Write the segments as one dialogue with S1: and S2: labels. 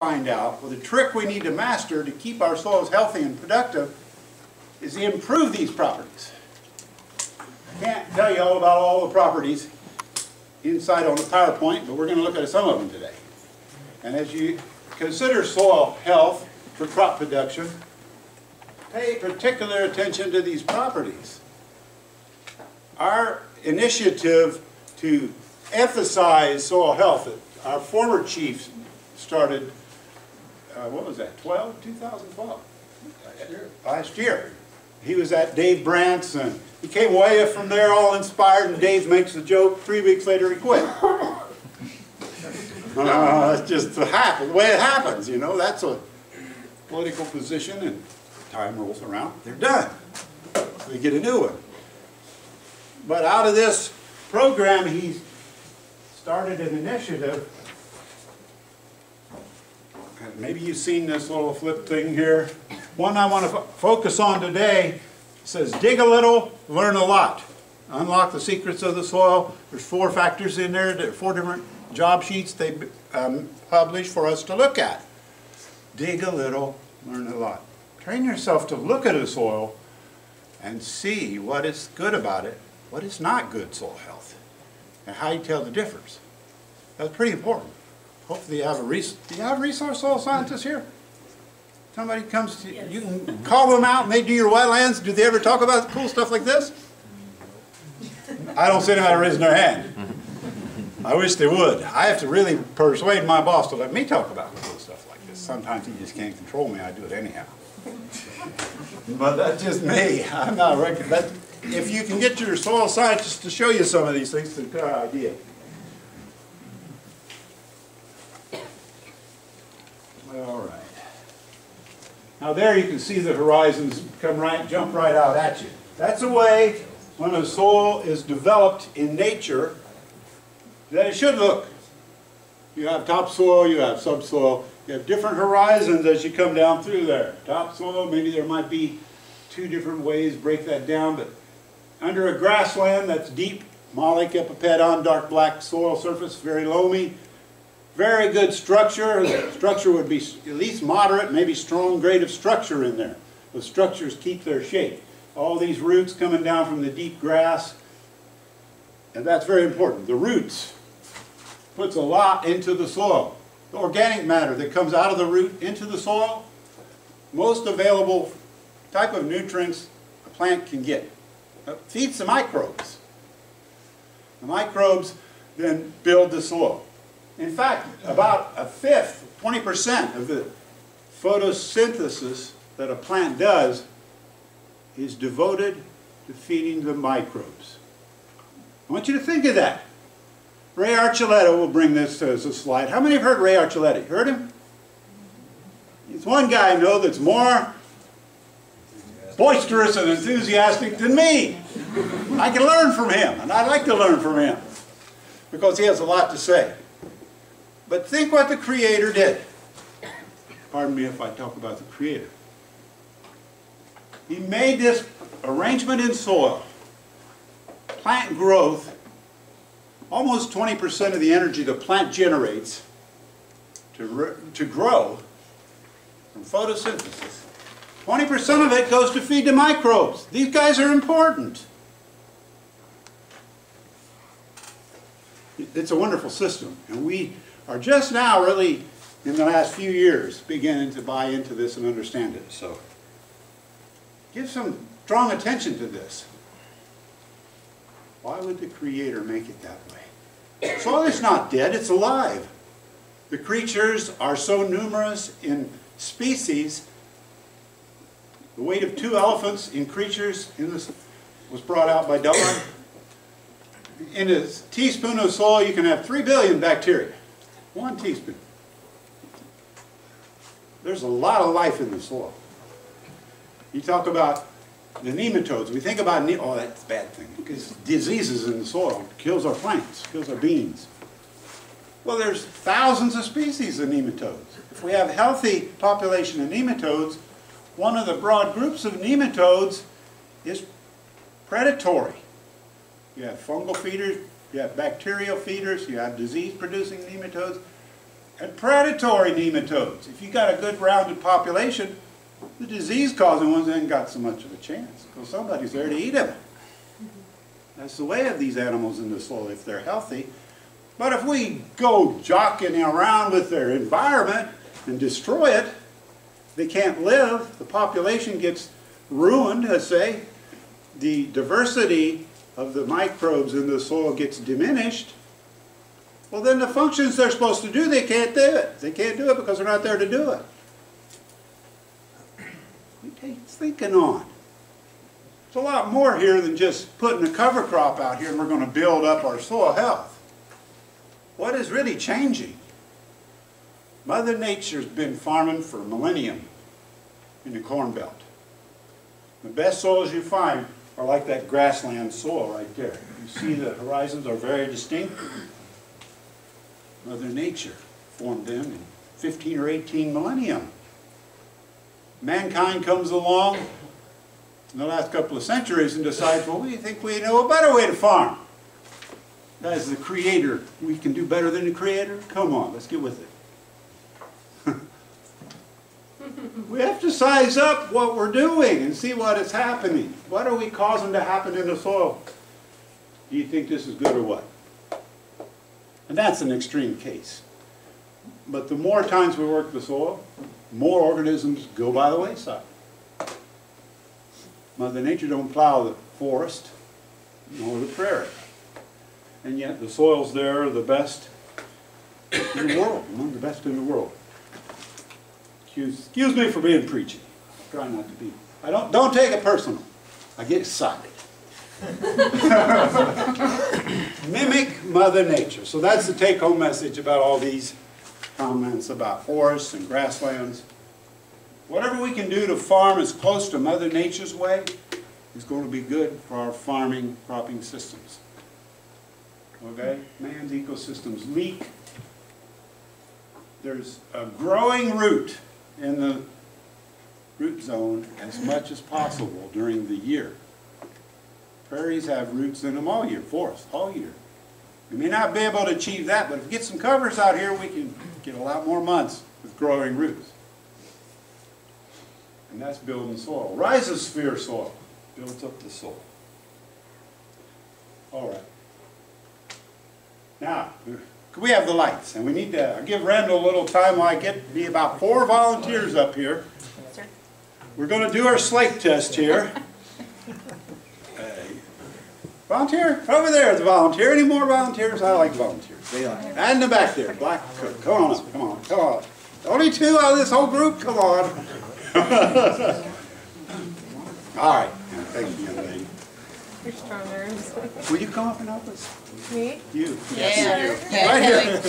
S1: find out, well, the trick we need to master to keep our soils healthy and productive is to improve these properties. I can't tell you all about all the properties inside on the PowerPoint, but we're going to look at some of them today. And as you consider soil health for crop production, pay particular attention to these properties. Our initiative to emphasize soil health, our former chief started, what was that, 2012? Last year. He was at Dave Brandt's, and he came way up from there all inspired, and Dave makes the joke, 3 weeks later he quit. It's just the way it happens, you know. That's a political position, and time rolls around, they're done. They get a new one. But out of this program, he started an initiative. Maybe you've seen this little flip thing here. One I want to focus on today says, dig a little, learn a lot. Unlock the secrets of the soil. There's 4 factors in there. There are 4 different job sheets they publish for us to look at. Dig a little, learn a lot. Train yourself to look at a soil and see what is good about it, what is not good soil health, and how you tell the difference. That's pretty important. Hopefully you have a resource soil scientist here? Somebody comes to you, you can call them out and they do your wetlands. Do they ever talk about cool stuff like this? I don't see anybody raising their hand. I wish they would. I have to really persuade my boss to let me talk about cool stuff like this. Sometimes he just can't control me. I do it anyhow. But that's just me. I'm not a record. But if you can get your soil scientist to show you some of these things, it's a good idea. All right. Now there you can see the horizons jump right out at you. That's a way when a soil is developed in nature that it should look. You have topsoil, you have subsoil, you have different horizons as you come down through there. Topsoil, maybe there might be 2 different ways, break that down, but under a grassland that's deep, malic epipedon, dark black soil surface, very loamy, very good structure. The structure would be at least moderate, maybe strong grade of structure in there. The structures keep their shape. All these roots coming down from the deep grass, and that's very important. The roots puts a lot into the soil. The organic matter that comes out of the root into the soil, most available type of nutrients a plant can get. It feeds the microbes. The microbes then build the soil. In fact, about a fifth, 20% of the photosynthesis that a plant does is devoted to feeding the microbes. I want you to think of that. Ray Archuleta will bring this as a slide. How many have heard Ray Archuleta? Heard him? He's one guy I know that's more boisterous and enthusiastic than me. I can learn from him, and I like to learn from him because he has a lot to say. But think what the Creator did. Pardon me if I talk about the Creator. He made this arrangement in soil. Plant growth, almost 20% of the energy the plant generates to grow from photosynthesis, 20% of it goes to feed the microbes. These guys are important. It's a wonderful system, and we are just now really, in the last few years, beginning to buy into this and understand it. So give some strong attention to this. Why would the Creator make it that way? Soil is not dead, it's alive. The creatures are so numerous in species. The weight of 2 elephants in creatures in this was brought out by Don. In a teaspoon of soil you can have 3 billion bacteria. 1 teaspoon. There's a lot of life in the soil. You talk about the nematodes. We think about, oh, that's a bad thing, because diseases in the soil kills our plants, kills our beans. Well, there's thousands of species of nematodes. If we have a healthy population of nematodes, one of the broad groups of nematodes is predatory. You have fungal feeders, you have bacterial feeders, you have disease-producing nematodes. and predatory nematodes. If you got a good rounded population, the disease-causing ones ain't got so much of a chance because somebody's there to eat them. That's the way of these animals in the soil if they're healthy. But if we go jockeying around with their environment and destroy it, they can't live, the population gets ruined, let's say, the diversity of the microbes in the soil gets diminished, well then the functions they're supposed to do, they can't do it. They can't do it because they're not there to do it. It takes thinking on. There's a lot more here than just putting a cover crop out here and we're going to build up our soil health. What is really changing? Mother Nature's been farming for millennium in the Corn Belt. The best soils you find are like that grassland soil right there. You see the horizons are very distinct. Mother Nature formed them in 15 or 18 millennium. Mankind comes along in the last couple of centuries and decides, well, we think we know a better way to farm. As the creator, we can do better than the creator? Come on, let's get with it. We have to size up what we're doing and see what is happening. What are we causing to happen in the soil? Do you think this is good or what? And that's an extreme case. But the more times we work the soil, more organisms go by the wayside. Mother Nature don't plow the forest nor the prairie. And yet the soils there are the best in the world, among the best in the world. Excuse me for being preachy. Try not to be. Don't take it personal. I get excited. Mimic Mother Nature. So that's the take-home message about all these comments about forests and grasslands. Whatever we can do to farm as close to Mother Nature's way is going to be good for our farming, cropping systems. Okay? Man's ecosystems leak. There's a growing root in the root zone as much as possible during the year. Prairies have roots in them all year, forests all year. We may not be able to achieve that, but if we get some covers out here, we can get a lot more months with growing roots. And that's building soil. Rhizosphere soil builds up the soil. All right. Now, we have the lights, and we need to give Randall a little time while I get me about 4 volunteers up here. Sir. We're going to do our Slake test here. Volunteer? Over there is a volunteer. Any more volunteers? I like volunteers. They like it. And in the back there, black coat. Come on up, come on, come on. Only 2 out of this whole group? Come on. All right. Thank you, young lady.
S2: You're stronger.
S1: Will you come up and help us?
S2: Me?
S1: You.
S2: Yes,
S1: you. Right here.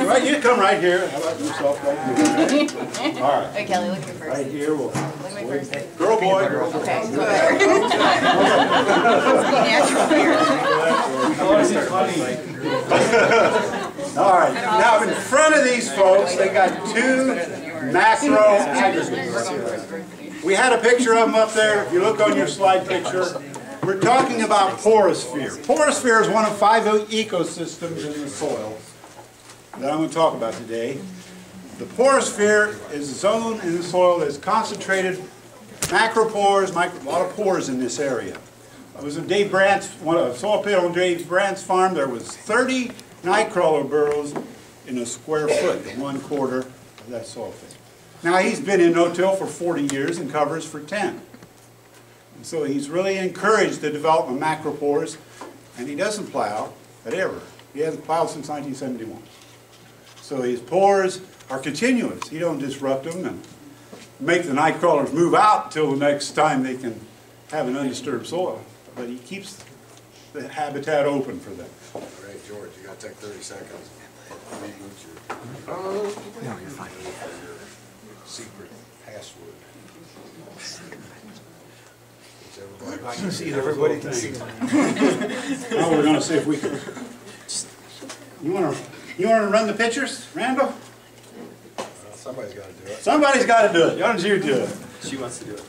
S1: Right, you come right here. How about yourself right here? All right.
S2: Hey, Kelly, look at me first.
S1: Right here. We'll,
S2: look at me first.
S1: Girl, boy. Girl, boy.
S2: Okay, go ahead. Natural here.
S1: All right. Now, in front of these folks, they got 2 macro aggregates. We had a picture of them up there. If you look on your slide picture, we're talking about Porosphere. Porosphere is one of 5 ecosystems in the soil that I'm going to talk about today. The porosphere is a zone in the soil that's concentrated macropores, a lot of pores in this area. It was a Dave Brandt's, a soil pit on Dave Brandt's farm. There was 30 nightcrawler burrows in a square foot, 1/4 of that soil pit. Now he's been in no-till for 40 years and covers for 10. And so he's really encouraged the development of macropores, and he doesn't plow ever. He hasn't plowed since 1971. So his pores are continuous. He don't disrupt them and make the nightcrawlers move out until the next time they can have an undisturbed soil. But he keeps the habitat open for them.
S3: All right, George, you got to take 30 seconds. Reboot your no, you're fine. Secret password.
S1: I can see everybody can see. Now we're going to see if we can. You want to run the pictures, Randall?
S3: Somebody's got to do it.
S1: Somebody's got to do it. Why don't you do it?
S4: She wants to do it.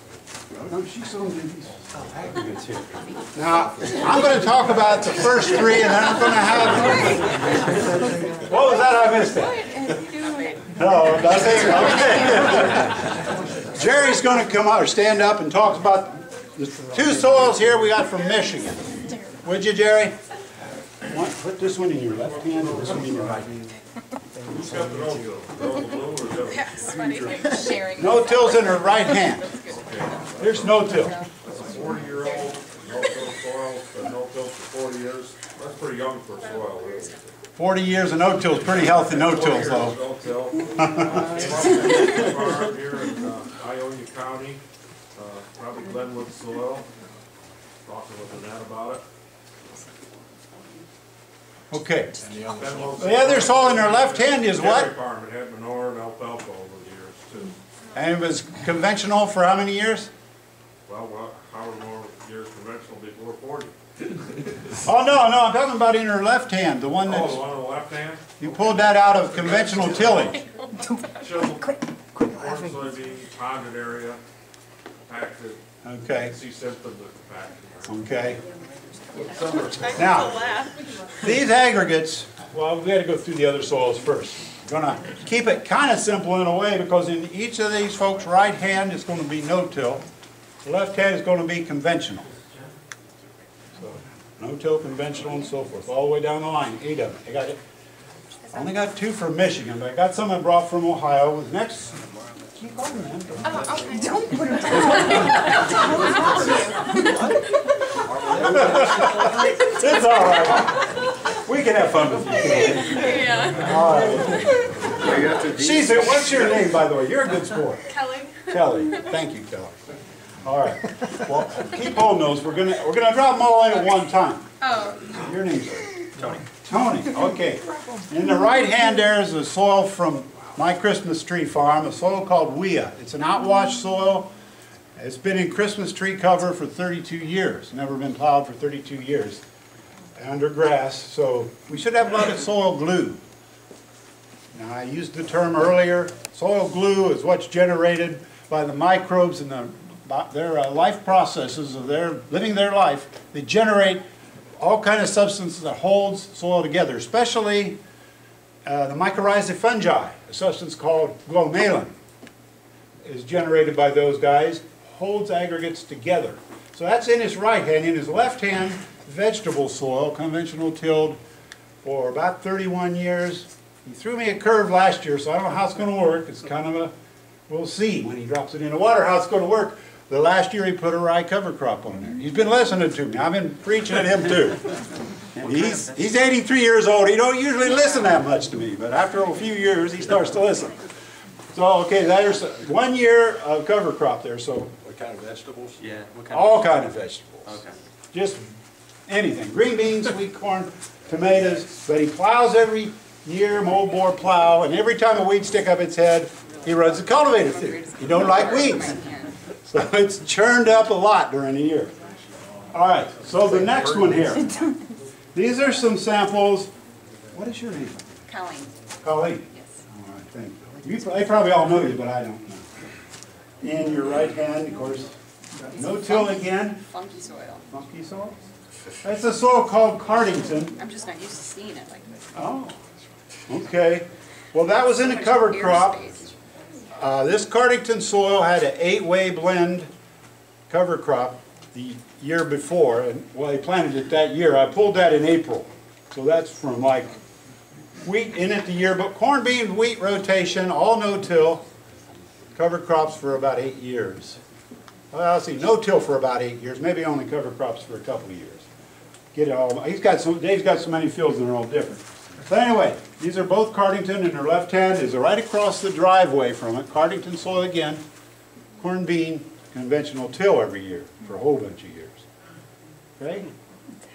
S1: Well, she's so good. Now, I'm going to talk about the first 3, and then I'm going to have... What was that I missed? No, nothing? Okay. Jerry's going to come out or stand up and talk about the two soils here we got from Michigan. Would you, Jerry? Put this one in your left hand and this one in your right hand.
S3: Who's got the no-till? Girl in the blue or the other?
S2: That's funny. Sharing.
S1: No-till's in her right hand. Here's no-till.
S3: 40-year-old no-till soil, no-till for 40 years. That's pretty young for soil, really.
S1: 40 years of no-till's pretty healthy no-tills, though.
S3: No-till. Farm here in Ionia County, probably Glenwood soil. Talking with Annette about it.
S1: Okay. The other soil in her left hand is what?
S3: Dairy farm, it had manure and alfalfa over the years, too.
S1: And it was conventional for how many years?
S3: Well, how more years conventional before 40?
S1: Oh, no, I'm talking about in her left hand, the one
S3: Oh, the
S1: that's,
S3: one on the left hand?
S1: you pulled that out of conventional tillage.
S3: Chisel, corn, soybean, ponded area, compacted.
S1: Okay,
S3: See symptoms of compaction.
S1: okay. Now, these aggregates, well, we got to go through the other soils first. Gonna keep it kind of simple in a way because in each of these folks' right hand is going to be no-till. The left hand is going to be conventional. So, no-till, conventional, and so forth, all the way down the line, 8 of them. I only got 2 from Michigan, but I got some I brought from Ohio. Next, keep going, man.
S2: Oh, okay. Don't put it
S1: It's all right. We can have fun with you.
S2: Yeah.
S1: All right. She said, what's your name, by the way? You're a good sport.
S2: Kelly.
S1: Kelly. Thank you, Kelly. All right. Well, keep holding those. We're gonna drop them all in at one time.
S2: Oh.
S1: Your name's Tony. Tony. Okay. In the right hand there is a soil from my Christmas tree farm, a soil called Wea. It's an outwash soil. It's been in Christmas tree cover for 32 years. Never been plowed for 32 years. Under grass, so we should have a lot of soil glue. Now, I used the term earlier. Soil glue is what's generated by the microbes and their life processes of their living their life. They generate all kind of substances that holds soil together, especially the mycorrhizae fungi, a substance called glomalin is generated by those guys, holds aggregates together. So that's in his right hand. In his left hand, vegetable soil, conventional tilled for about 31 years. He threw me a curve last year, so I don't know how it's going to work. It's kind of a, we'll see when he drops it in the water how it's going to work. The last year he put a rye cover crop on there. He's been listening to me. I've been preaching at him too. And he's 83 years old. He don't usually listen that much to me, but after a few years he starts to listen. So, okay, there's 1 year of cover crop there. So,
S3: What kind of vegetables?
S4: Yeah. What kind
S1: all kind of vegetables.
S4: Okay.
S1: Just anything. Green beans, sweet corn, tomatoes. But he plows every year, mold bore plow, and every time a weed stick up its head, he runs the cultivator through. He don't like weeds. So it's churned up a lot during the year. All right, so the next one here. These are some samples. What is your name?
S2: Colleen.
S1: Colleen.
S2: Yes.
S1: All right, thank you. They probably all know you, but I don't know. In your right hand, of course, no-till again.
S2: Funky soil.
S1: Funky soil. That's a soil called Cardington.
S2: I'm just not used to seeing it like this.
S1: Oh, okay. Well, that was in a cover crop. This Cardington soil had an 8-way blend cover crop the year before, and well, they planted it that year. I pulled that in April, so that's from like wheat in it the year, but corn, beans, wheat rotation, all no-till, cover crops for about 8 years. Well, let's see, no-till for about 8 years, maybe only cover crops for a couple of years. Get it all. Dave's got so many fields and they're all different. But anyway, these are both Cardington, and their left hand is right across the driveway from it. Cardington soil again, corn, bean, conventional till every year for a whole bunch of years. Okay? It's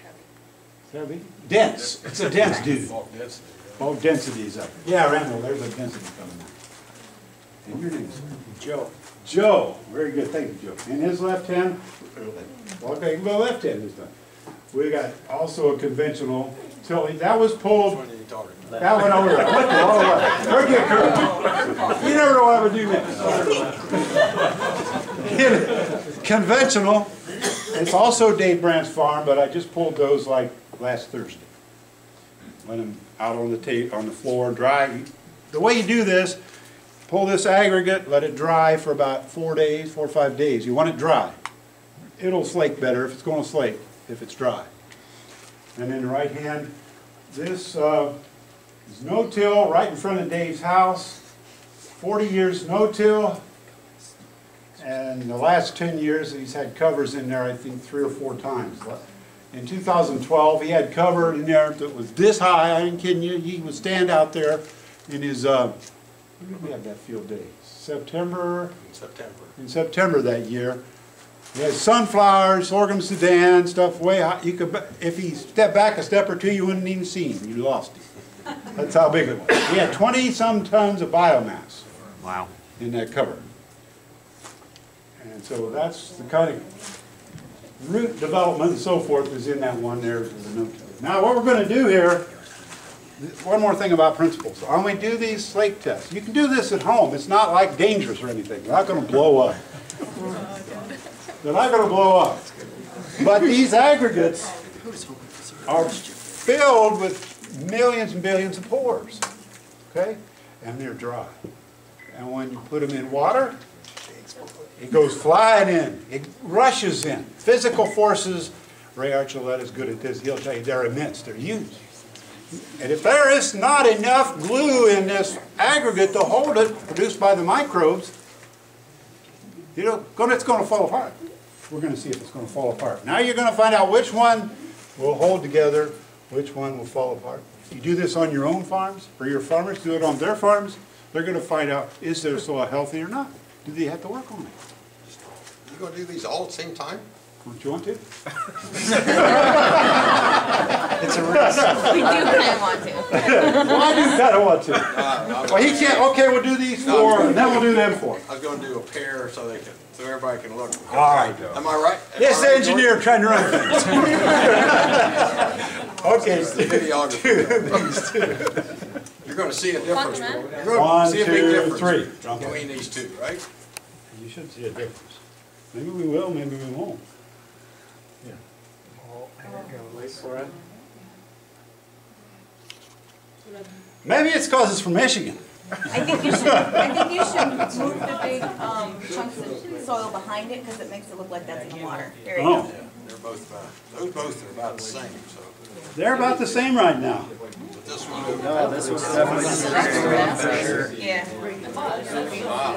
S1: heavy. Dense. It's a dense dude. Bulk density is up. Yeah, Randall, there's a density coming out. And your name is Joe. Joe. Very good. Thank you, Joe. And his left hand. Okay, well, left hand is done. We got also a conventional till. That was pulled. That went over there. Went the wrong way. Forget curve. You never know what I would do next. Conventional. It's also Dave Brandt's farm, but I just pulled those like last Thursday. Let them out on the floor dry. The way you do this pull this aggregate, let it dry for about 4 days, 4 or 5 days. You want it dry. It'll slake better if it's going to slake, if it's dry. And in the right hand, this is no-till right in front of Dave's house. 40 years no-till. And the last 10 years he's had covers in there, I think 3 or 4 times. In 2012 he had cover in there that was this high, I ain't kidding you. He would stand out there in his, when did we have that field day? September? In September that year. He had sunflowers, sorghum Sudan, stuff way high. You could, if he stepped back a step or two, you wouldn't even see him. You lost him. That's how big it was. He had 20-some tons of biomass.
S4: Wow.
S1: In that cover. And so that's the kind of root development and so forth is in that one there. Now what we're going to do here, one more thing about principles. When we do these slake tests, you can do this at home. It's not like dangerous or anything. They're not going to blow up. They're not going to blow up. But these aggregates are filled with millions and billions of pores. Okay? And they're dry. And when you put them in water, it goes flying in. It rushes in. Physical forces, Ray Archuleta is good at this. He'll tell you they're immense. They're huge. And if there is not enough glue in this aggregate to hold it, produced by the microbes, you know, it's going to fall apart. We're going to see if it's going to fall apart. Now you're going to find out which one will hold together, which one will fall apart. If you do this on your own farms, or your farmers do it on their farms, they're going to find out, is their soil healthy or not? Do they have to work on it?
S5: You going to do these all at the same time?
S1: Don't you want to?
S4: It's a risk.
S2: We do kind of want to.
S1: Well, I do kind of want to. Well, he can't. Okay, we'll do these 4, and then we'll do them 4.
S5: I was going to do a pair so everybody can look.
S1: All right.
S5: Am I right?
S1: This engineer trying to run things. Okay.
S5: The videographer. You're going to see a difference. You're going
S1: 1,
S5: to see a big
S1: 2,
S5: difference
S1: 3.
S5: between these two, right?
S1: You should see a difference. Maybe we will, maybe we won't. Yeah.
S4: Wait for it.
S1: Maybe it's because it's from Michigan.
S6: I think you should move the big chunks of soil behind it because it makes it look like that's in the water. There you go.
S5: They're both those both are about the same. So
S1: They're about the same right now.
S5: but this one,
S4: No, this was definitely
S6: Yeah.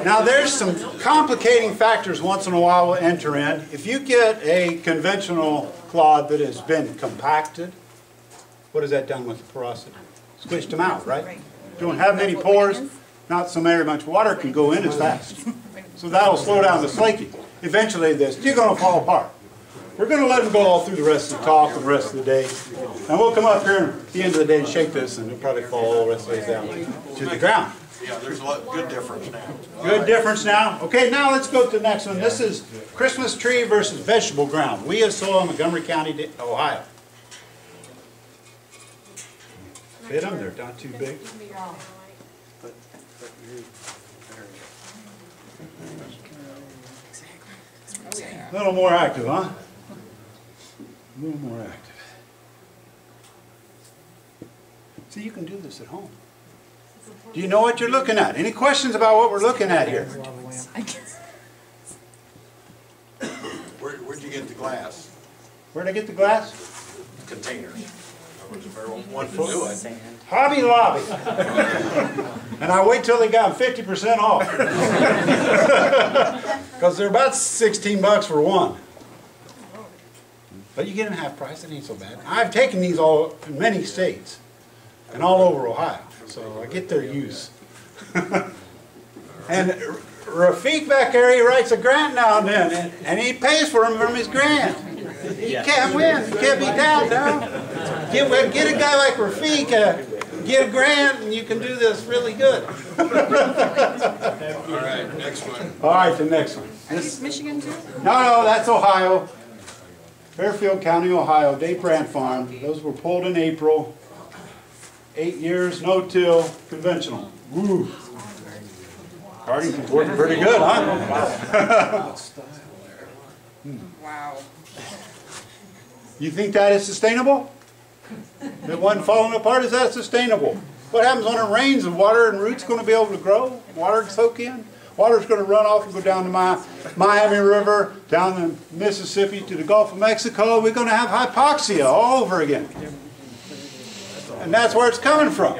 S1: Now there's some complicating factors once in a while will enter in. If you get a conventional clod that has been compacted, what has that done with the porosity? Squished them out, right? Don't have many pores, not so very much water can go in as fast. So that'll slow down the slaking. Eventually you're going to fall apart. We're going to let them go all through the rest of the talk and the rest of the day. And we'll come up here at the end of the day and shake this, and it'll probably fall all the rest of the way down to the ground.
S5: yeah, there's a good difference now.
S1: Good difference now? Okay, now let's go to the next one. This is Christmas tree versus vegetable ground. We have soil in Montgomery County, Ohio. Fit them, they're not too big. A little more active, huh? A little more active. See, you can do this at home. Do you know what you're looking at? Any questions about what we're looking at here?
S5: Where'd you get the glass
S1: Where'd I get the glass?
S5: containers? There was a barrel one to do it.
S1: Hobby Lobby. And I wait till they got 50% off. Because they're about 16 bucks for one. But you get them half price, it ain't so bad. I've taken these all in many states and all over Ohio, so I get their use. And Rafik back there, he writes a grant now and then, and he pays for them from his grant. You can't win, you can't be down now. Get a guy like Rafik, get a grant, and you can do this really good.
S5: All right, next one.
S1: All right, the next one.
S2: Are these Michigan too?
S1: No, that's Ohio. Fairfield County, Ohio, Dave Brandt Farm. Those were pulled in April. 8 years, no-till, conventional. Woo. Cardington's working pretty good, huh?
S2: Wow.
S1: You think that is sustainable? That one falling apart, is that sustainable? What happens when it rains? The water and roots going to be able to grow? Water to soak in? Water's going to run off and go down the Miami River, down the Mississippi to the Gulf of Mexico. We're going to have hypoxia all over again. And that's where it's coming from.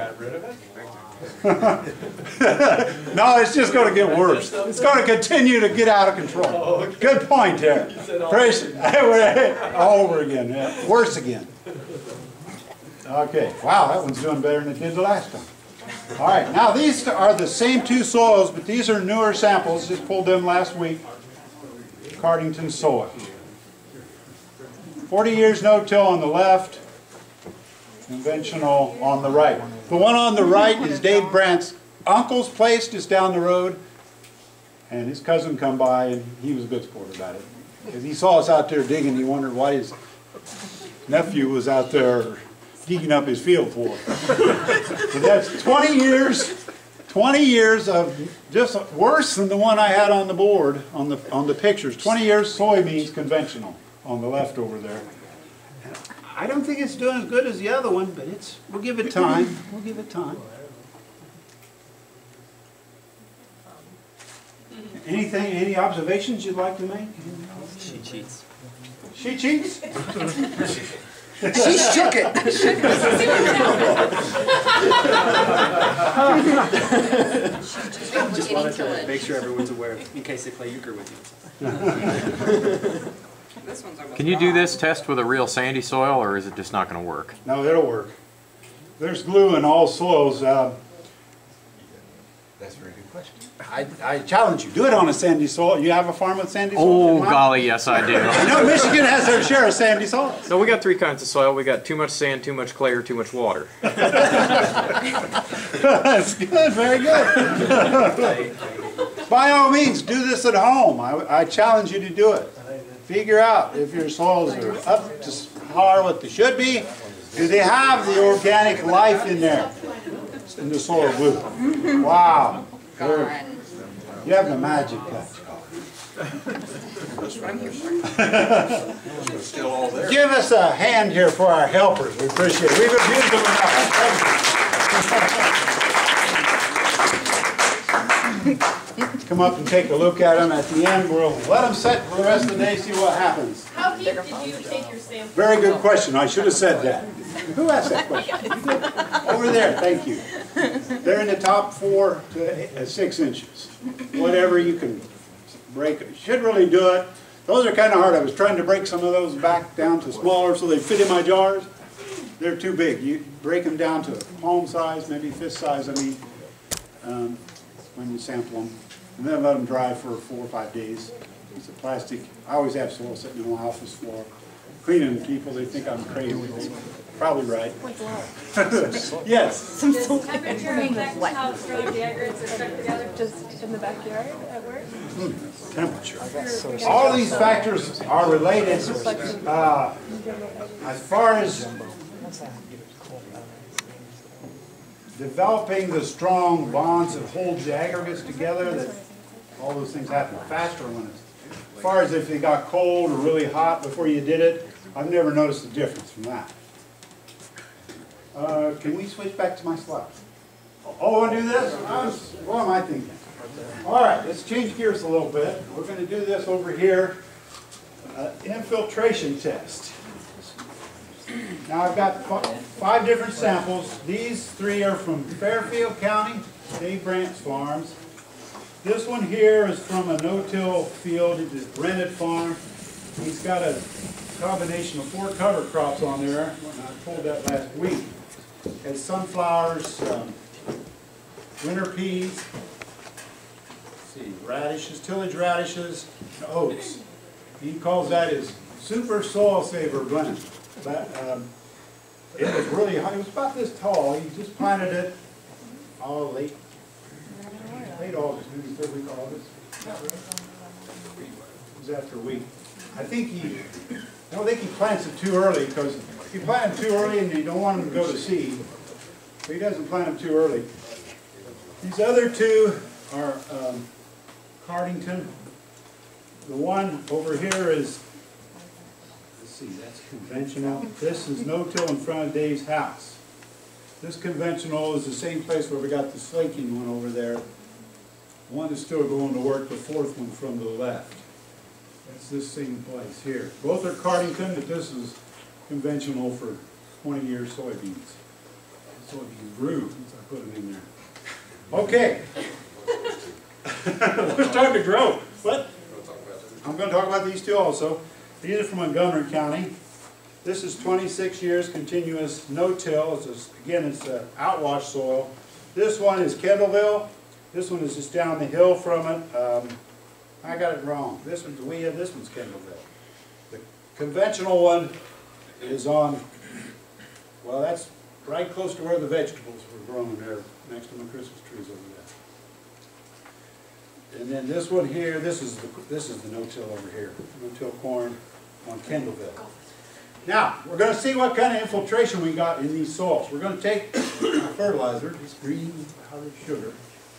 S1: No, it's just going to get worse. It's going to continue to get out of control. Good point there. All over again. Yeah. Worse again. Okay. Wow, that one's doing better than it did the last time. All right. Now these are the same two soils, but these are newer samples. Just pulled them last week. Cardington soil. 40 years no-till on the left. Conventional on the right. The one on the right is Dave Brandt's uncle's place just down the road. And his cousin come by and he was a good sport about it. Because he saw us out there digging, he wondered why his nephew was out there digging up his field for. So that's 20 years of just worse than the one I had on the board, on the pictures. 20 years soybeans conventional on the left over there. I don't think it's doing as good as the other one, but we'll give it time. We'll give it time. Any observations you'd like to make?
S4: She cheats.
S1: She cheats?
S4: She shook it. Just wanted to make sure everyone's aware in case they play euchre with you.
S7: Can you do this test with a real sandy soil, or is it just not going to work?
S1: No, it'll work. There's glue in all soils.
S5: That's a very good question.
S1: I challenge you. Do it on a sandy soil. You have a farm with sandy soil?
S7: Oh, golly, yes I do.
S1: I know Michigan has their share of sandy soil.
S7: So we got three kinds of soil. We got too much sand, too much clay, or too much water.
S1: That's good. Very good. By all means, do this at home. I challenge you to do it. Figure out if your soils are up to par what they should be. Do they have the organic life in there? In the soil glue. Wow. You have the magic touch.
S5: Still all there.
S1: Give us a hand here for our helpers. We appreciate it. We've abused them enough. Come up and take a look at them at the end. We'll let them set for the rest of the day, see what happens.
S8: How deep did you take your sample?
S1: Very good question. I should have said that. Who asked that question? Over there. Thank you. They're in the top 4 to 6 inches. Whatever you can break. Should really do it. Those are kind of hard. I was trying to break some of those back down to smaller so they fit in my jars. They're too big. You break them down to palm size, maybe fist size, when you sample them. And then let them dry for 4 or 5 days. Piece of plastic. I always have soil sitting on my office floor. Cleaning people, they think I'm crazy. Probably right. Yes.
S8: Temperature affects how strong the aggregates are stuck together?
S2: Just in the backyard at work?
S1: Temperature. All these factors are related as far as developing the strong bonds that hold the aggregates together. That all those things happen faster when it's, as far as if they got cold or really hot before you did it, I've never noticed a difference from that. Can we switch back to my slides? Oh, want to do this? What am I thinking? All right, let's change gears a little bit. We're going to do this over here, infiltration test. Now I've got 5 different samples. These 3 are from Fairfield County, Dave Brandt's farms. This one here is from a no-till field, it's a rented farm. He's got a combination of 4 cover crops on there. I pulled that last week. Has sunflowers, winter peas, radishes, tillage radishes, and oats. He calls that his super soil saver blend. But, it was really high. It was about this tall. He just planted it late August, maybe 3rd week of August. It was after a week. I don't think he plants it too early, because if you plant them too early and you don't want them to go to seed, so he doesn't plant them too early. These other 2 are Cardington. The one over here is, let's see, that's conventional. This is no-till in front of Dave's house. This conventional is the same place where we got the slaking one over there. One is still going to work, the fourth one from the left. That's this same place here. Both are Cardington, but this is conventional for 20-year soybeans. Soybeans grew since I put them in there. Okay. It's time to grow. What? I'm going to talk about these two also. These are from Montgomery County. This is 26 years continuous no-till. Again, it's outwash soil. This one is Kendallville. This one is just down the hill from it. I got it wrong. This one's Wea, this one's Kendallville. The conventional one is on, well, that's right close to where the vegetables were growing there, next to my Christmas trees over there. And then this one here, this is the no-till over here. No-till corn on Kendallville. Now, we're going to see what kind of infiltration we got in these soils. We're going to take our fertilizer, this green powdered sugar.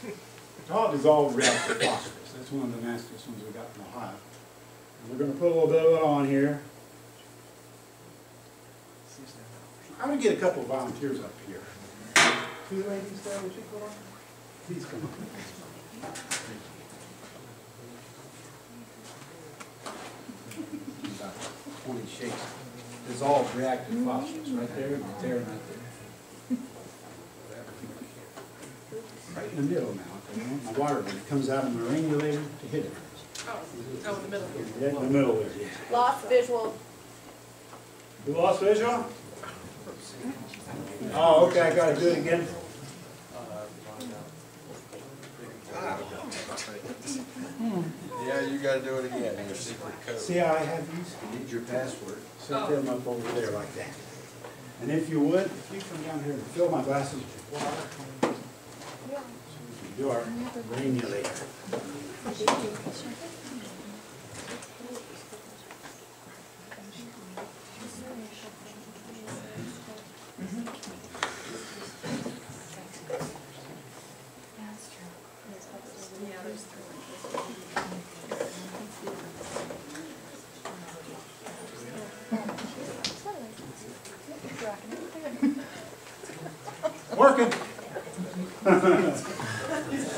S1: It's all dissolved reactive phosphorus. That's one of the nastiest ones we got in Ohio. And we're going to put a little bit of it on here. I'm going to get a couple of volunteers up here. Two ladies there, would you go on? Please come on. About 20 shakes. Dissolved reactive phosphorus right there, right there, and right there. Right in the middle now. My water when it comes out of my regulator to hit it.
S2: Oh, in the middle.
S1: Yeah, in the middle there.
S6: Lost visual.
S1: You lost visual? Oh, okay, I gotta do it again.
S5: Yeah, you gotta do it again, your secret code.
S1: See how I have these? You need your password. Set them up over there like that. And if you would, if you come down here and fill my glasses with water, do our granulator. Working.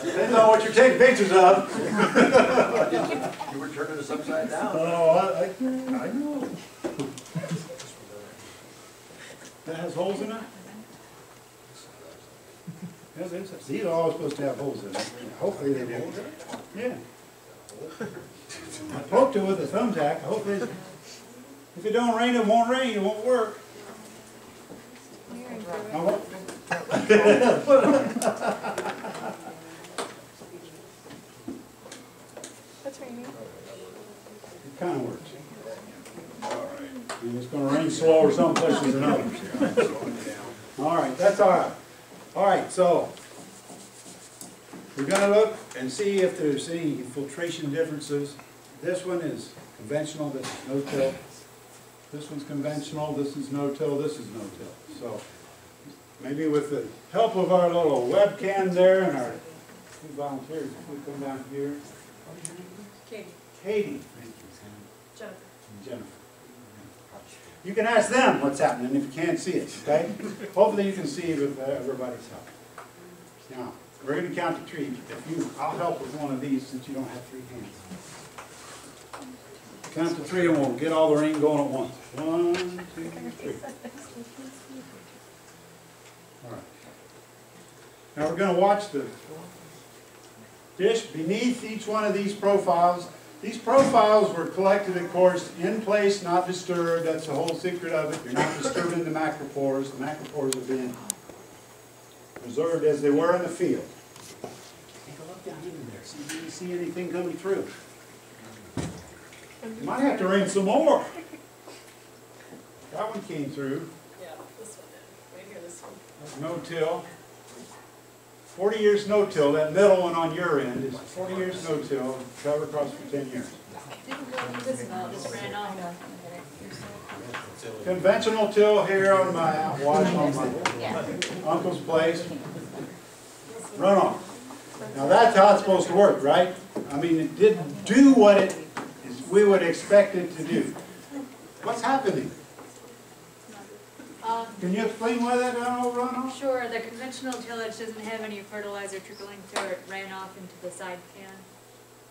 S1: Depends on what you're taking pictures of.
S5: You were turning this upside down.
S1: Oh, I know. That has holes in it? Yes, it is. These are all supposed to have holes in it. Hopefully they do. Yeah. I poked it with a thumbtack. Hopefully, if it don't rain, it won't rain. It won't work. I won't.
S2: What's raining?
S1: It kind of works. And it's going to rain slower some places than others. All right, that's all right. All right, so we're going to look and see if there's any filtration differences. This one is conventional, this is no-till. This one's conventional, this is no-till, this is no-till. So maybe with the help of our little webcam there and our two volunteers, if we come down here.
S8: Katie.
S1: Katie. Thank you, Sam.
S8: Jennifer.
S1: And Jennifer. You can ask them what's happening if you can't see it, okay? Hopefully you can see with everybody's help. Now, we're going to count to three. I'll help with one of these since you don't have three hands. Count to three and we'll get all the rain going at once. 1, 2, 3. All right. Now we're going to watch the dish beneath each one of these profiles. These profiles were collected, of course, in place, not disturbed. That's the whole secret of it. You're not disturbing the macropores. The macropores are being preserved as they were in the field. Take a look down in there. See if you can see anything coming through. You might have to rain some more. That one came through.
S8: Yeah, this one did. Right here, this one.
S1: No-till. 40 years no-till. That middle one on your end is 40 years no-till. Cover crops for 10 years.
S8: Just ran off.
S1: Conventional till here on my outwash on my uncle's place. Runoff. Now that's how it's supposed to work, right? I mean, it didn't do what we would expect it to do. What's happening? Can you explain why that all run off?
S8: Sure, the conventional tillage doesn't have any fertilizer trickling through it, ran off into the side pan.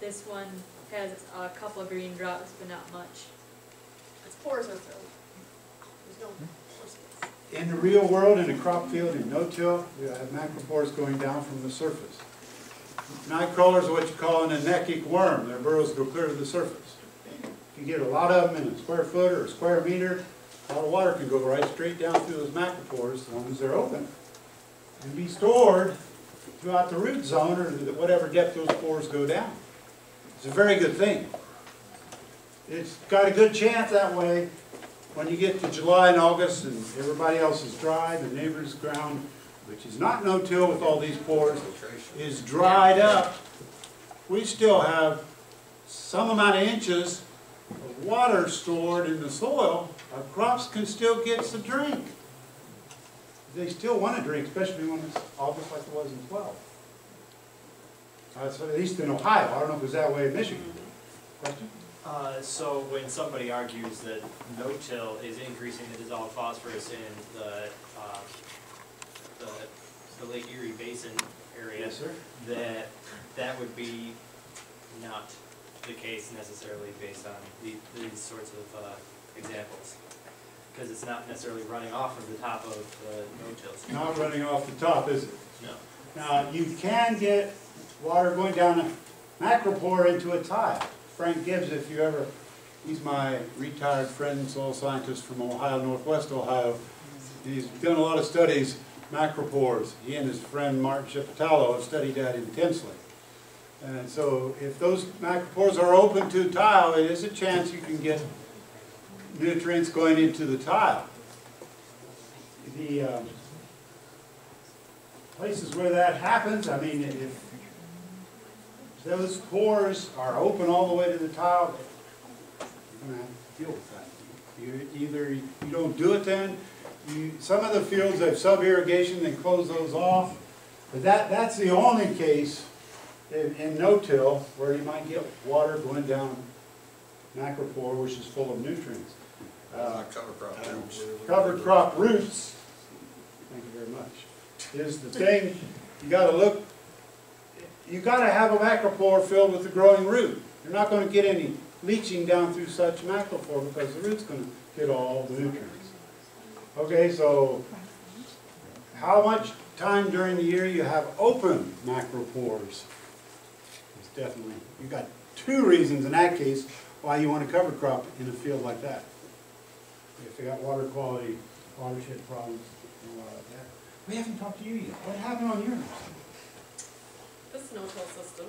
S8: This one has a couple of green drops, but not much.
S2: Its pores are filled. There's no pore space.
S1: In the real world, in a crop field, in no-till, you have macropores going down from the surface. Night crawlers are what you call an anecic worm. Their burrows go clear to the surface. If you get a lot of them in a square foot or a square meter, a lot of water can go right straight down through those macropores as long as they're open and be stored throughout the root zone or whatever depth those pores go down. It's a very good thing. It's got a good chance that way when you get to July and August and everybody else is dry, the neighbor's ground, which is not no-till with all these pores, is dried up. We still have some amount of inches of water stored in the soil. Our crops can still get some drink. They still want to drink, especially when it's August like it was in 12. That's at least in Ohio. I don't know if it's that way in Michigan. Question?
S4: So when somebody argues that no-till is increasing the dissolved phosphorus in the Lake Erie Basin area,
S1: Yes, sir.
S4: that would be not the case necessarily based on these sorts of examples, because it's not necessarily running off of the top of the no-tills.
S1: Not running off the top, is it?
S4: No.
S1: Now, you can get water going down a macropore into a tile. Frank Gibbs, if you ever, he's my retired friend, soil scientist from Ohio, Northwest Ohio. He's done a lot of studies, macropores. He and his friend Martin Cipotallo have studied that intensely. And so if those macropores are open to tile, it is a chance you can get nutrients going into the tile. The places where that happens, I mean, if those pores are open all the way to the tile, you're going to have to deal with that. Either you don't do it then, some of the fields have sub-irrigation, they close those off, but that's the only case in no-till where you might get water going down macropore, which is full of nutrients.
S5: Cover crop roots.
S1: Cover crop roots, thank you very much, is the thing. You got to look, you got to have a macropore filled with the growing root. You're not going to get any leaching down through such macropore because the root's going to get all the nutrients. Okay, so how much time during the year you have open macropores? It's definitely, you got two reasons in that case why you want a cover crop in a field like that. If they got water quality, watershed problems, and all like that. We haven't talked to you yet. What happened on yours?
S2: This no-till system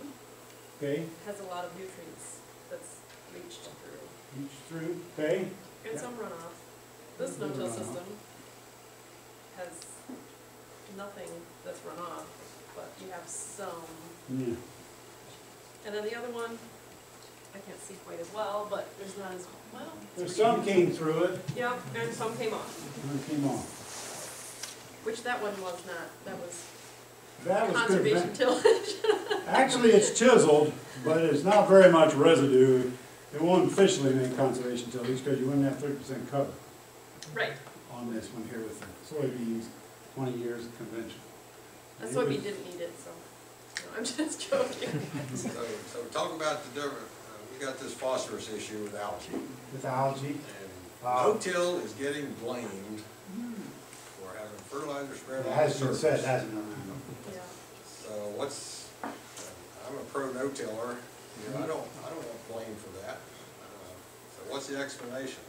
S1: Okay,
S2: has a lot of nutrients that's leached through.
S1: each through, okay?
S2: And some runoff. This
S1: Some
S2: no-till
S1: runoff.
S2: system has nothing that's runoff, but you have some.
S1: Yeah.
S2: And then the other one, I can't see quite as well, but there's not as, well.
S1: There's some came through it,
S2: Yep, and some came off,
S1: and it came off.
S2: which that one was not, that was
S1: That was good.
S2: conservation tillage.
S1: Actually, it's chiseled, but it's not very much residue. It won't officially make conservation tillage because you wouldn't have 30% cover
S2: Right,
S1: on this one here with the soybeans, 20 years of conventional.
S2: the soybean didn't need it, so, no, I'm just joking.
S5: So talk about the different, we got this phosphorus issue with algae.
S1: With algae.
S5: And no-till is getting blamed for having fertilizer spread
S1: It
S5: on the
S1: has been said,
S5: surface.
S1: hasn't it?
S2: Yeah.
S5: So what's, I'm a pro no-tiller, I don't want blame for that. So what's the explanation?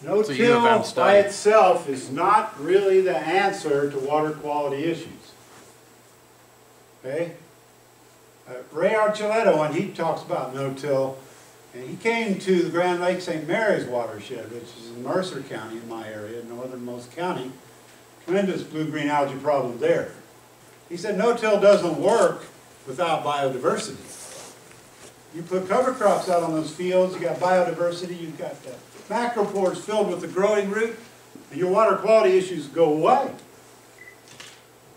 S7: It's a U of M
S1: No-till by
S7: study.
S1: itself is not really the answer to water quality issues. Okay? Ray Archuleta, when he talks about no-till, and he came to the Grand Lake St. Mary's watershed, which is in Mercer County in my area, northernmost county, tremendous blue-green algae problem there. He said no-till doesn't work without biodiversity. You put cover crops out on those fields, you got biodiversity, you've got macropores filled with the growing root, and your water quality issues go away.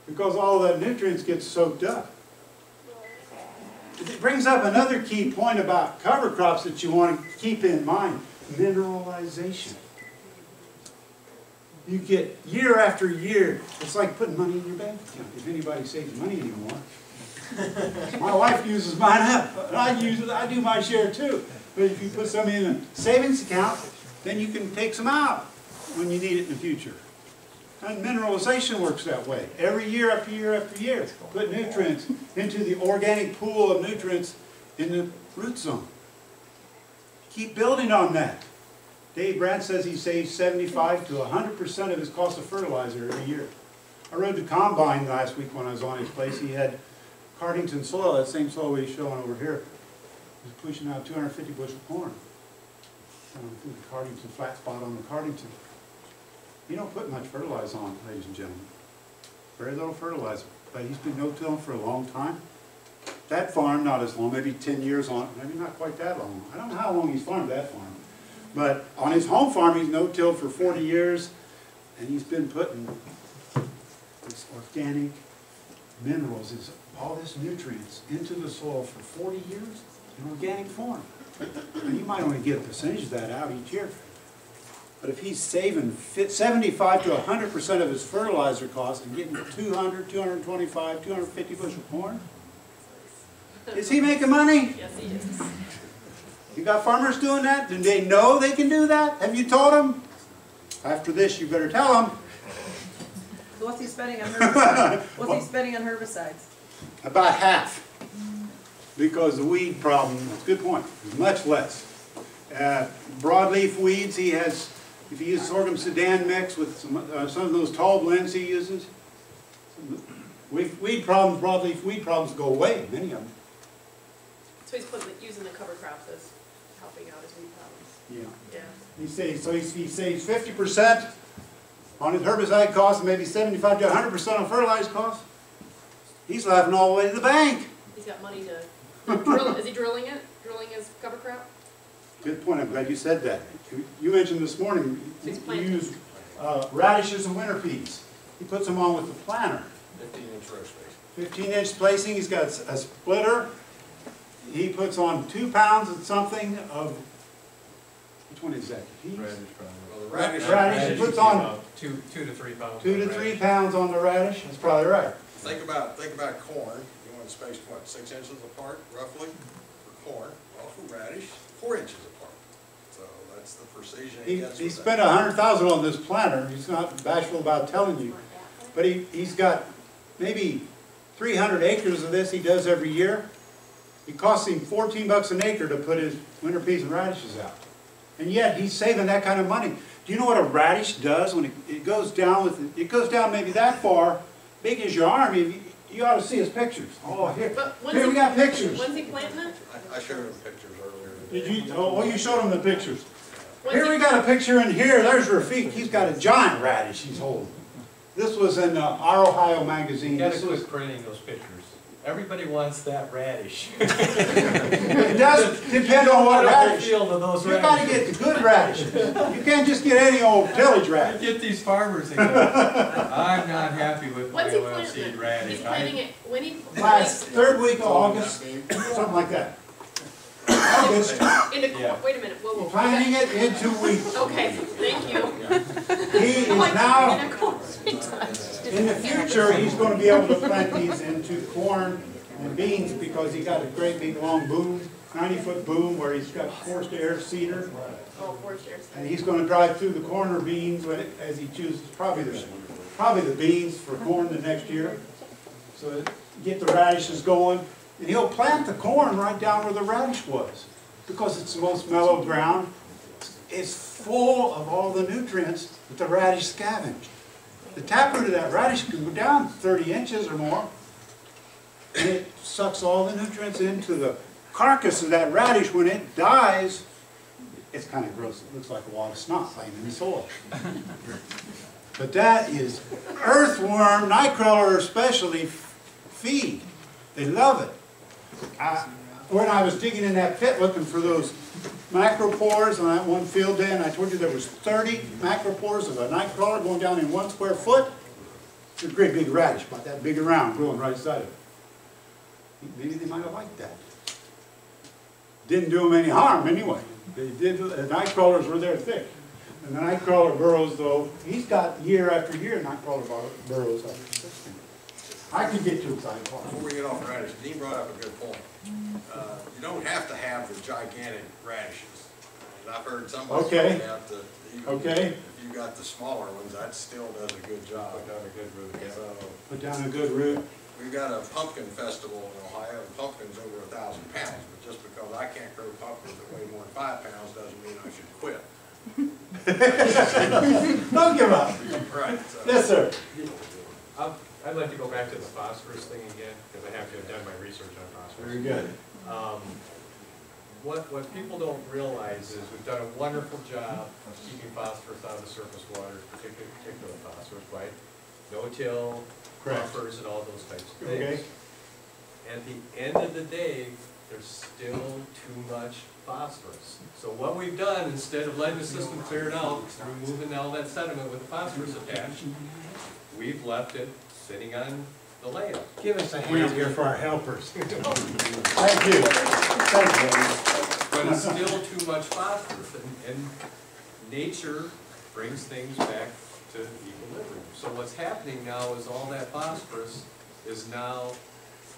S1: Because all that nutrients get soaked up. It brings up another key point about cover crops that you want to keep in mind. Mineralization. You get year after year. It's like putting money in your bank account, if anybody saves money anymore. My wife uses mine up, and I do my share too. But if you put some in a savings account, then you can take some out when you need it in the future. And mineralization works that way. Every year after year after year, put nutrients into the organic pool of nutrients in the root zone. Keep building on that. Dave Brandt says he saves 75 to 100% of his cost of fertilizer every year. I rode the combine last week when I was on his place. He had Cardington soil, that same soil he's showing over here. He was pushing out 250 bushel corn. The Cardington flat spot on the Cardington. You don't put much fertilizer on, ladies and gentlemen. Very little fertilizer. But he's been no-tilling for a long time. That farm, not as long, maybe 10 years on, maybe not quite that long. I don't know how long he's farmed that farm. But on his home farm, he's no-tilled for 40 years, and he's been putting this organic minerals, all this nutrients into the soil for 40 years in organic form. And you might only get a percentage of that out each year. But if he's saving 75 to 100% of his fertilizer costs and getting 200, 225, 250 bushel corn, is he making money?
S2: Yes, he is.
S1: You got farmers doing that? Do they know they can do that? Have you told them? After this, you better tell them.
S9: What's he spending on herbicides? What's he spending on herbicides?
S1: About half. Because the weed problem, that's a good point, is much less. Broadleaf weeds, he has, if he uses sorghum Sudan mix with some of those tall blends he uses, weed problems, broadleaf weed problems go away, many of them.
S2: So he's using the cover crops as helping out his weed problems.
S1: Yeah.
S2: Yeah.
S1: He saves 50% on his herbicide costs and maybe 75 to 100% on fertilizer costs. He's laughing all the way to the bank.
S2: He's got money to drill. Is he drilling it? Drilling his cover crop?
S1: Good point. I'm glad you said that. You mentioned this morning you use radishes and winter peas. He puts them on with the planter.
S5: 15-inch row space.
S1: 15-inch spacing. He's got a splitter. He puts on 2 pounds of something of, which one is that? Peas?
S5: Well, the radish.
S1: Radish. He puts on
S4: 2 to 3 pounds.
S1: 2 to 3 pounds on the radish. That's probably right.
S5: Think about corn. You want to space what, 6 inches apart roughly for corn. Well, for radish, 4 inches apart. So that's the precision he gets.
S1: He
S5: with
S1: spent
S5: that.
S1: $100,000 on this planter. He's not bashful about telling you, but he's got maybe 300 acres of this he does every year. It costs him $14 an acre to put his winter peas and radishes out. And yet he's saving that kind of money. Do you know what a radish does when it goes down it goes down maybe that far, big as your arm? You ought to see his pictures. Oh, here we got pictures.
S2: When's he planting it?
S5: I showed him pictures earlier today.
S1: Did you? Oh, you showed him the pictures. Here we got a picture in here. There's Rafik. He's got a giant radish he's holding. This was in our Ohio magazine.
S10: You gotta
S1: This was,
S10: quit printing those pictures. Everybody wants that radish.
S1: it does depend on what radish. You
S10: Field of those
S1: got to get the good radishes. You can't just get any old tillage radish.
S10: Get these farmers and go, I'm not happy with my
S2: When's he
S10: oilseed
S2: planting it?
S10: radish.
S2: He's planting it when he
S1: Last third week of August, something like that. August.
S2: in the corn. Wait a minute. Whoa, whoa.
S1: Planting it in 2 weeks.
S2: Okay, thank you.
S1: He is
S2: I'm like,
S1: now.
S2: in a corn.
S1: In the future, he's going to be able to plant these into corn and beans because he got a great big long boom, 90-foot boom where he's got forced air seeder.
S2: Oh, forced air.
S1: And he's going to drive through the corn or beans as he chooses, probably the beans for corn the next year. So get the radishes going. And he'll plant the corn right down where the radish was because it's the most mellow ground. It's full of all the nutrients that the radish scavenged. The taproot of that radish can go down 30 inches or more, and it sucks all the nutrients into the carcass of that radish. When it dies, it's kind of gross. It looks like a wad of snot laying in the soil. But that is earthworm, nightcrawler especially, feed. They love it. When I was digging in that pit looking for those macropores on that one field day, and I told you there was 30 macropores of a nightcrawler going down in 1 square foot. It's a great big radish, about that big around, growing right side of it. Maybe they might have liked that. Didn't do them any harm anyway. They did. The nightcrawlers were there thick. And the nightcrawler burrows, though, he's got year after year nightcrawler burrows up his system. I can get too excited.
S5: Before we get off radish, Dean brought up a good point. You don't have to have the gigantic radishes. And I've heard somebody point out that even if you got the smaller ones, that still does a good job.
S3: Put down a good root, yeah.
S5: So,
S1: Put down a good root.
S5: we've got a pumpkin festival in Ohio, and pumpkin's over 1,000 pounds, but just because I can't grow pumpkins that weigh more than 5 pounds doesn't mean I should quit.
S1: Don't give up.
S5: Right. So.
S1: Yes, sir.
S11: I'd like to go back to the phosphorus thing again, because I have to have done my research on phosphorus.
S1: Very good.
S11: What people don't realize is we've done a wonderful job of keeping phosphorus out of the surface water, particularly phosphorus, right? No-till, buffers, and all those types of things. At the end of the day, there's still too much phosphorus. So what we've done, instead of letting the system clear it out, removing all that sediment with the phosphorus attached, we've left it sitting on the layout.
S1: Give us a hand here for our helpers. Thank you. Thank you.
S11: But it's still too much phosphorus, and nature brings things back to equilibrium. So what's happening now is all that phosphorus is now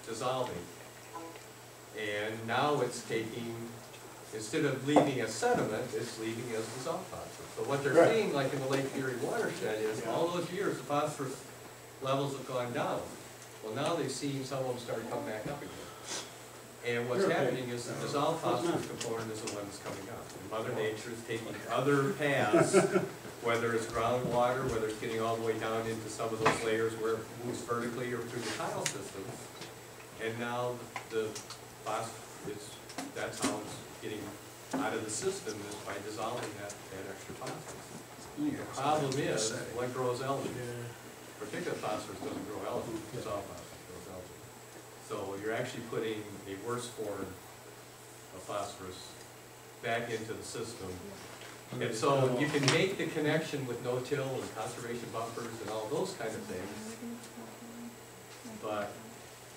S11: dissolving. And now it's taking, instead of leaving as sediment, it's leaving as dissolved phosphorus. So what they're seeing, like in the Lake Erie watershed, is all those years the phosphorus levels have gone down. Well, now they've seen some of them start to come back up again. And what's happening is the dissolved phosphorus component is the one that's coming up. And Mother Nature is taking other paths, whether it's groundwater, whether it's getting all the way down into some of those layers where it moves vertically or through the tile systems. And now the phosphorus, that's how it's getting out of the system, is by dissolving that extra phosphorus. The problem is, what grows algae? Particular phosphorus doesn't grow algae, dissolved phosphorus grows algae. So you're actually putting a worse form of phosphorus back into the system. And so you can make the connection with no-till and conservation buffers and all those kind of things. But,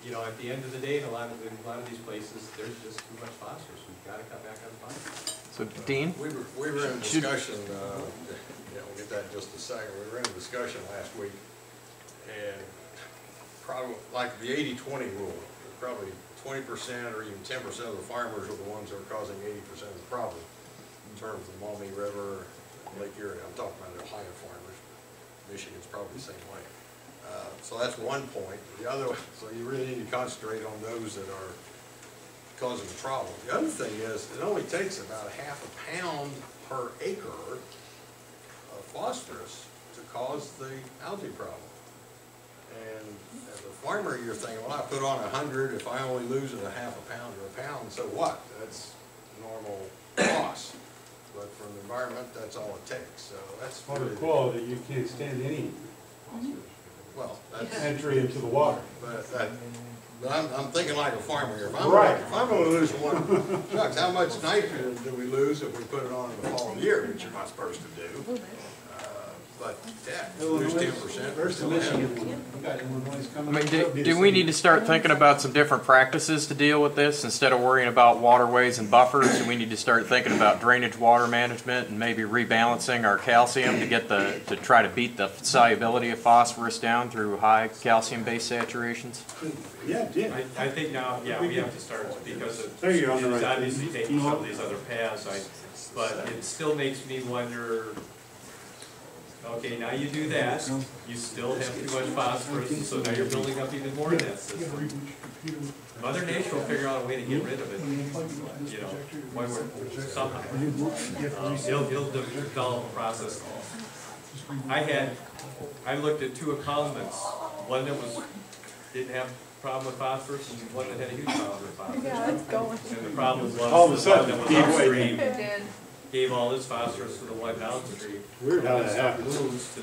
S11: you know, at the end of the day, in a lot of these places, there's just too much phosphorus. We've got to cut back on phosphorus.
S7: So, Dean?
S5: We were in a discussion, we'll get that in just a second. We were in a discussion last week, and probably like the 80-20 rule, probably 20% or even 10% of the farmers are the ones that are causing 80% of the problem in terms of the Maumee River, Lake Erie. I'm talking about the Ohio farmers. Michigan's probably the same way. So that's one point. The other, so you really need to concentrate on those that are causing the problem. The other thing is, it only takes about ½ pound per acre of phosphorus to cause the algae problem. And as a farmer, you're thinking, well, I put on 100, if I only lose it ½ pound or a pound, so what? That's normal loss. But from the environment, that's all it takes. So that's
S1: For
S5: really
S1: the quality, you can't stand any
S5: well, that's
S1: entry into the water.
S5: But I'm thinking like a farmer here. If I'm going to lose one, shucks, how much nitrogen do we lose if we put it on in the fall of the year, which you're not supposed to do? But yeah, lose 10%.
S1: First to Michigan. We got Illinois coming.
S7: I mean, do we need to start thinking about some different practices to deal with this instead of worrying about waterways and buffers? And we need to start thinking about drainage water management and maybe rebalancing our calcium to get to try to beat the solubility of phosphorus down through high calcium-based saturations.
S1: Yeah, it did.
S11: I think now, yeah, we have to start because
S1: There you're on the
S11: it's
S1: right.
S11: obviously taking some of these other paths. But it still makes me wonder. Okay, now you do that, you still have too much phosphorus, and so now you're building up even more in that system. Mother Nature will figure out a way to get rid of it, you know, somehow. He'll develop a process. I looked at 2 accountants, one that didn't have a problem with phosphorus, and one that had a huge problem with phosphorus.
S6: Yeah, it's going.
S11: And the problem was
S1: All of a
S11: the one
S1: sudden,
S11: that was
S1: gave way.
S11: upstream
S6: It did.
S11: gave all this phosphorus to the one downstream.
S1: Weird how
S11: And
S1: that
S11: stuff
S1: happens.
S11: moves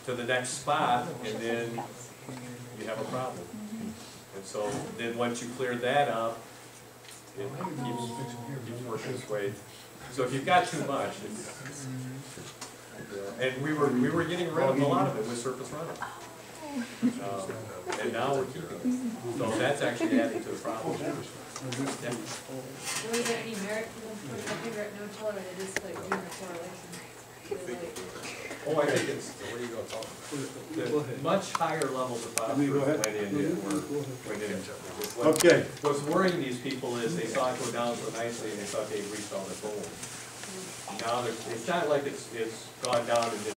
S11: to the next spot, and then you have a problem. And so then once you clear that up, it keeps working its way. So if you've got too much, and we were getting rid of a lot of it with surface runoff. And now we're keeping it. So that's actually adding to the problem. Yeah.
S8: What is there any merit to them putting up here at no tiller, they just like doing a correlation?
S11: Oh, I think it's, what are you gonna talk about? The much higher levels of phosphorus went in.
S1: Okay.
S11: What's worrying these people is they saw it go down so nicely and they thought they'd reached all their goals. Now, it's not like it's gone down and